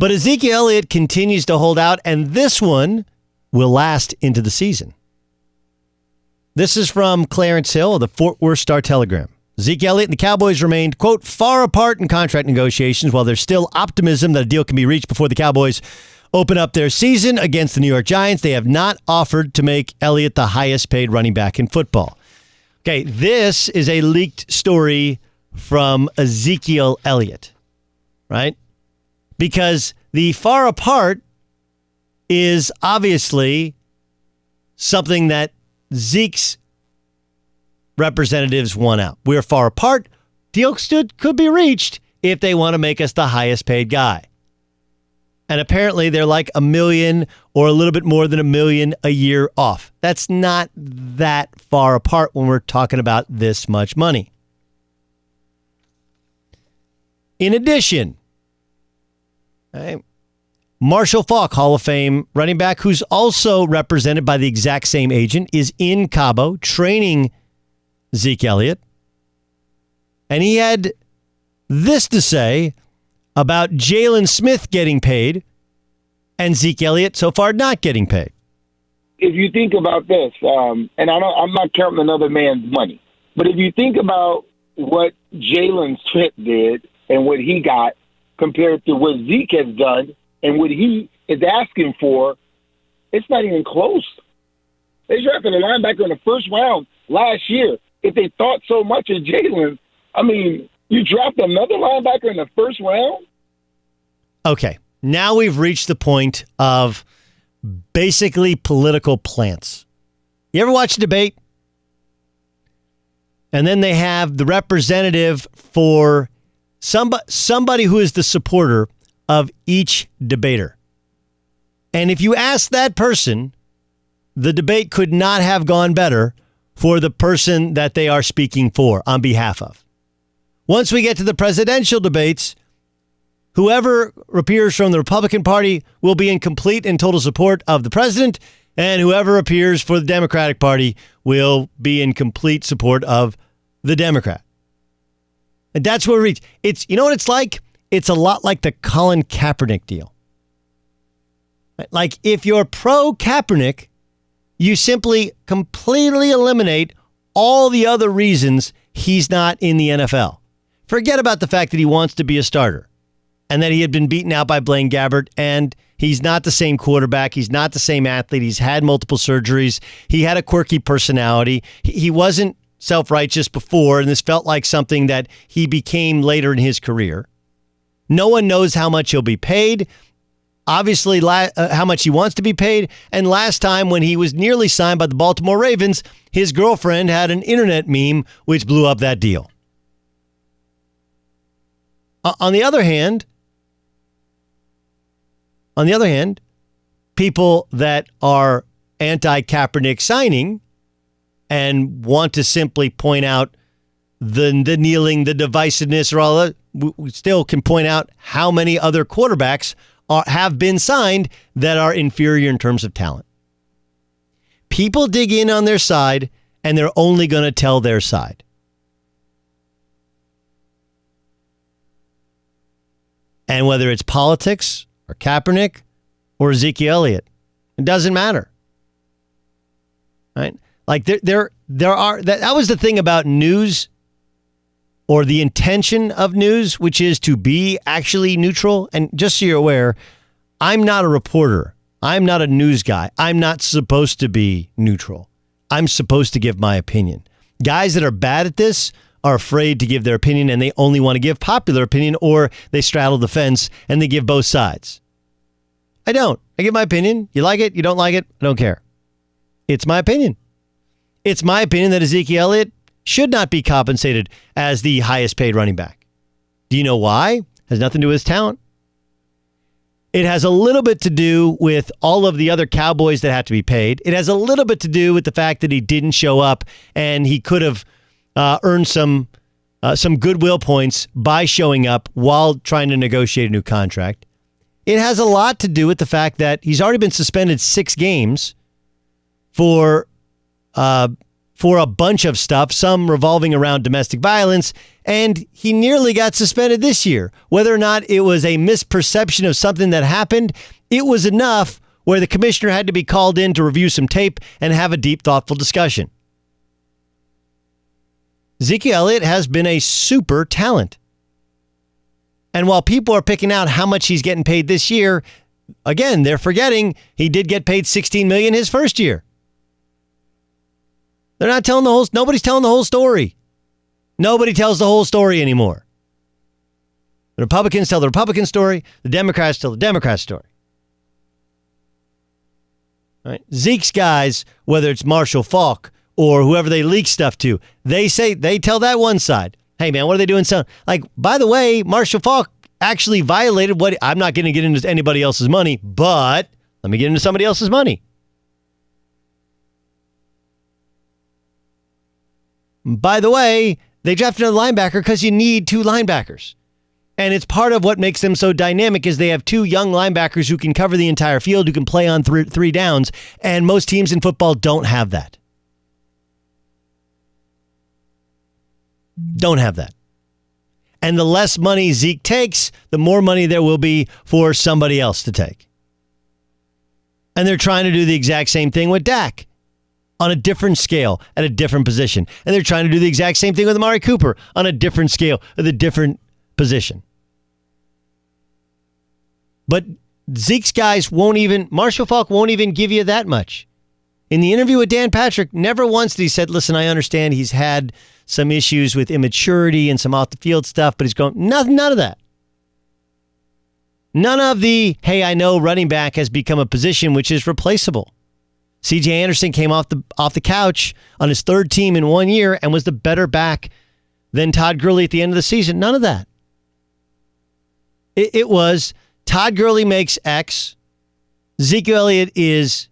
But Ezekiel Elliott continues to hold out, and this one will last into the season. This is from Clarence Hill of the Fort Worth Star-Telegram. Ezekiel Elliott and the Cowboys remained, quote, far apart in contract negotiations, while there's still optimism that a deal can be reached before the Cowboys open up their season against the New York Giants. They have not offered to make Elliott the highest paid running back in football. Okay, this is a leaked story from Ezekiel Elliott, right? Because the far apart is obviously something that Zeke's representatives want out. We're far apart. Deals could be reached if they want to make us the highest paid guy. And apparently they're like $1 million or a little bit more than $1 million a year off. That's not that far apart when we're talking about this much money. In addition, Marshall Faulk, Hall of Fame running back, who's also represented by the exact same agent, is in Cabo training Zeke Elliott. And he had this to say about Jalen Smith getting paid and Zeke Elliott so far not getting paid. If you think about this, and I'm not counting another man's money, but if you think about what Jalen Smith did and what he got compared to what Zeke has done and what he is asking for, it's not even close. They drafted a linebacker in the first round last year. If they thought so much of Jalen, I mean, you dropped another linebacker in the first round? Okay, now we've reached the point of basically political plants. You ever watch a debate? And then they have the representative for somebody who is the supporter of each debater. And if you ask that person, the debate could not have gone better for the person that they are speaking for on behalf of. Once we get to the presidential debates, whoever appears from the Republican Party will be in complete and total support of the president, and whoever appears for the Democratic Party will be in complete support of the Democrat. And that's where we reach. It's, you know what it's like? It's a lot like the Colin Kaepernick deal. Like, if you're pro-Kaepernick, you simply completely eliminate all the other reasons he's not in the NFL. Forget about the fact that he wants to be a starter and that he had been beaten out by Blaine Gabbert, and he's not the same quarterback. He's not the same athlete. He's had multiple surgeries. He had a quirky personality. He wasn't self-righteous before, and this felt like something that he became later in his career. No one knows how much he'll be paid. Obviously, how much he wants to be paid. And last time when he was nearly signed by the Baltimore Ravens, his girlfriend had an internet meme which blew up that deal. On the other hand, people that are anti-Kaepernick signing and want to simply point out the kneeling, the divisiveness, or all that, we still can point out how many other quarterbacks have been signed that are inferior in terms of talent. People dig in on their side, and they're only going to tell their side. And whether it's politics or Kaepernick or Ezekiel Elliott, it doesn't matter. Right? Like there are that was the thing about news, or the intention of news, which is to be actually neutral. And just so you're aware, I'm not a reporter. I'm not a news guy. I'm not supposed to be neutral. I'm supposed to give my opinion. Guys that are bad at this are afraid to give their opinion, and they only want to give popular opinion, or they straddle the fence and they give both sides. I don't. I give my opinion. You like it? You don't like it? I don't care. It's my opinion. It's my opinion that Ezekiel Elliott should not be compensated as the highest paid running back. Do you know why? It has nothing to do with his talent. It has a little bit to do with all of the other Cowboys that have to be paid. It has a little bit to do with the fact that he didn't show up, and he could have earned some goodwill points by showing up while trying to negotiate a new contract. It has a lot to do with the fact that he's already been suspended 6 games for for a bunch of stuff, some revolving around domestic violence, and he nearly got suspended this year. Whether or not it was a misperception of something that happened, it was enough where the commissioner had to be called in to review some tape and have a deep, thoughtful discussion. Ezekiel Elliott has been a super talent. And while people are picking out how much he's getting paid this year, again, they're forgetting he did get paid $16 million his first year. They're not telling nobody's telling the whole story. Nobody tells the whole story anymore. The Republicans tell the Republican story. The Democrats tell the Democrat story. All right. Zeke's guys, whether it's Marshall Faulk or whoever they leak stuff to, they tell that one side. Hey, man, what are they doing? So, like, by the way, Marshall Faulk actually violated what... I'm not going to get into anybody else's money, but let me get into somebody else's money. By the way, they drafted another linebacker because you need two linebackers. And it's part of what makes them so dynamic is they have two young linebackers who can cover the entire field, who can play on three downs, and most teams in football don't have that. Don't have that. And the less money Zeke takes, the more money there will be for somebody else to take. And they're trying to do the exact same thing with Dak on a different scale at a different position. And they're trying to do the exact same thing with Amari Cooper on a different scale at a different position. But Zeke's guys Marshall Faulk won't even give you that much. In the interview with Dan Patrick, never once did he said, listen, I understand he's had some issues with immaturity and some off the field stuff, but he's going, none of that. None of the, hey, I know running back has become a position which is replaceable. C.J. Anderson came off the couch on his third team in 1 year and was the better back than Todd Gurley at the end of the season. None of that. It was Todd Gurley makes X. Ezekiel Elliott is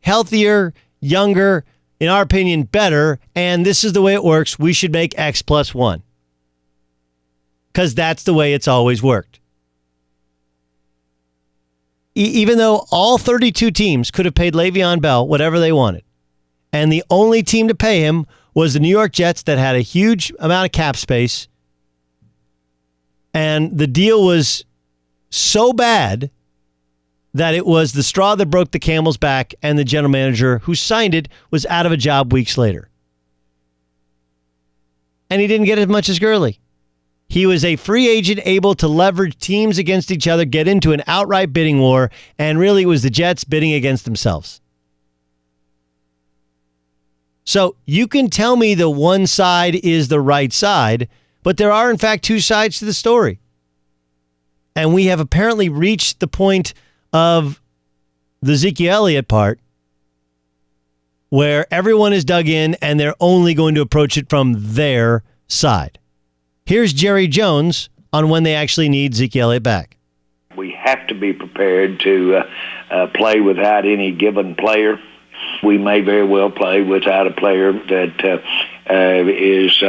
healthier, younger, in our opinion, better, and this is the way it works. We should make X plus 1. Because that's the way it's always worked. Even though all 32 teams could have paid Le'Veon Bell whatever they wanted, and the only team to pay him was the New York Jets that had a huge amount of cap space, and the deal was so bad that it was the straw that broke the camel's back, and the general manager who signed it was out of a job weeks later. And he didn't get as much as Gurley. He was a free agent able to leverage teams against each other, get into an outright bidding war, and really it was the Jets bidding against themselves. So you can tell me the one side is the right side, but there are in fact two sides to the story. And we have apparently reached the point of the Ezekiel Elliott part where everyone is dug in and they're only going to approach it from their side. Here's Jerry Jones on when they actually need Ezekiel Elliott back. We have to be prepared to play without any given player. We may very well play without a player that is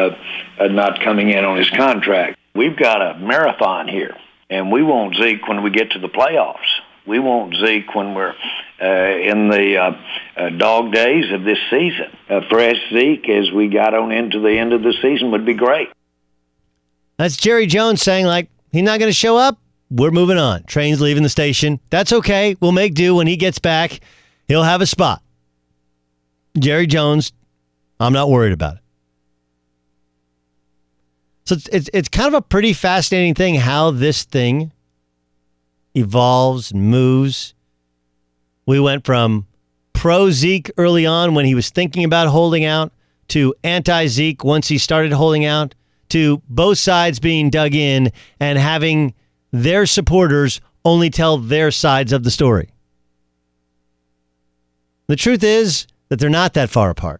not coming in on his contract. We've got a marathon here, and we want Zeke when we get to the playoffs. We want Zeke when we're in the dog days of this season. A fresh Zeke as we got on into the end of the season would be great. That's Jerry Jones saying, like, he's not going to show up. We're moving on. Train's leaving the station. That's okay. We'll make do. When he gets back, he'll have a spot. Jerry Jones, I'm not worried about it. So it's kind of a pretty fascinating thing how this thing evolves and moves. We went from pro-Zeke early on when he was thinking about holding out to anti-Zeke once he started holding out, to both sides being dug in and having their supporters only tell their sides of the story. The truth is that they're not that far apart.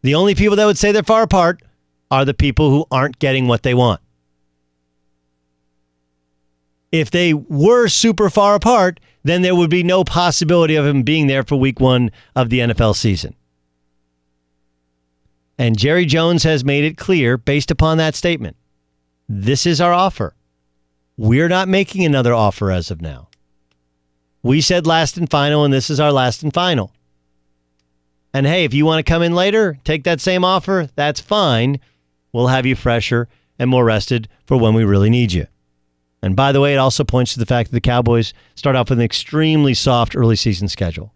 The only people that would say they're far apart are the people who aren't getting what they want. If they were super far apart, then there would be no possibility of him being there for week 1 of the NFL season. And Jerry Jones has made it clear, based upon that statement, this is our offer. We're not making another offer as of now. We said last and final, and this is our last and final. And hey, if you want to come in later, take that same offer, that's fine. We'll have you fresher and more rested for when we really need you. And by the way, it also points to the fact that the Cowboys start off with an extremely soft early season schedule.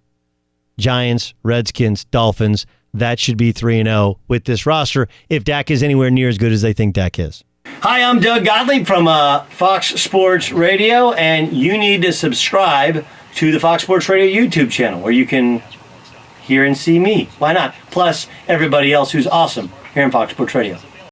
Giants, Redskins, Dolphins, that should be 3-0 with this roster if Dak is anywhere near as good as they think Dak is. Hi, I'm Doug Gottlieb from Fox Sports Radio, and you need to subscribe to the Fox Sports Radio YouTube channel where you can hear and see me. Why not? Plus everybody else who's awesome here in Fox Sports Radio.